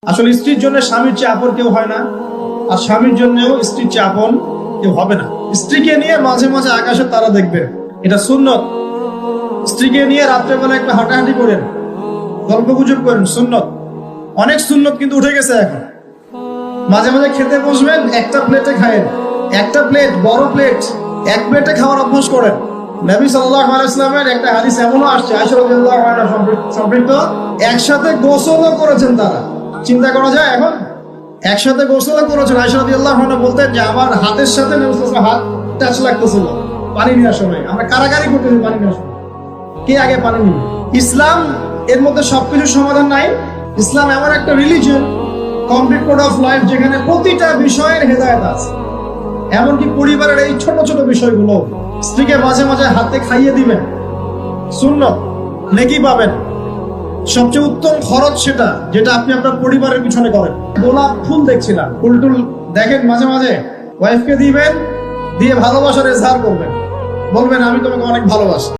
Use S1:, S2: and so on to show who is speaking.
S1: আসলে স্ত্রীর জন্য স্বামীর চেয়ে আপন কেউ হয় না, আর স্বামীর জন্যও স্ত্রীর চেয়ে আপন কেউ হবে না। স্ত্রীকে নিয়ে মাঝে মাঝে আকাশে তারা দেখবে, এটা সুন্নত। স্ত্রীকে নিয়ে রাত্রেবেলা একটু হাঁটাহাঁটি করেন, গল্প গুজব করেন, সুন্নত। অনেক সুন্নত কিন্তু উঠে গেছে এখন। মাঝে মাঝে খেতে বসবেন, একটা প্লেটে খায়েন, একটা প্লেট বড় প্লেট, এক প্লেটে খাওয়ার অভ্যাস করেন। নবী সাল্লাল্লাহু আলাইহি ওয়াসাল্লামের একটা হাদিস এমনও আসছে, আয়েশা রাদিয়াল্লাহু আনহা সম্পৃক্ত, একসাথে গোসলও করেছেন তারা। চিন্তা করা যায় এখন, একসাথে গোসলও করেছেন। আয়েশা রাদিয়াল্লাহু আনহা বলতেন যে আমার হাতের সাথে নবী সাল্লাল্লাহু আলাইহি ওয়াসাল্লামের হাত টাচ লাগতেছিল পানি নেওয়ার সময়। আমরা কারাকারি করতেছি পানি নেওয়ার সময়, কে আগে পানি নিবে। ইসলাম এর মধ্যে সবকিছুর সমাধান নাই। ইসলাম এমন একটা religion, complete code of life, যেখানে প্রতিটা বিষয়ের হেদায়েত আছে। এমনকি পরিবারের এই ছোট ছোট বিষয়গুলো, স্ত্রীকে মাঝে মাঝে হাতে খাইয়ে দিবেন, সুন্নত, নেকি পাবেন। সবচেয়ে উত্তম খরচ সেটা, যেটা আপনি আপনার পরিবারের পিছনে করেন। গোলাপ ফুল দেখছিলাম, ফুল টুল দেখেন, মাঝে মাঝে ওয়াইফকে দিবেন, দিয়ে ভালোবাসার এজহার করবেন, বলবেন আমি তোমাকে অনেক ভালোবাসি।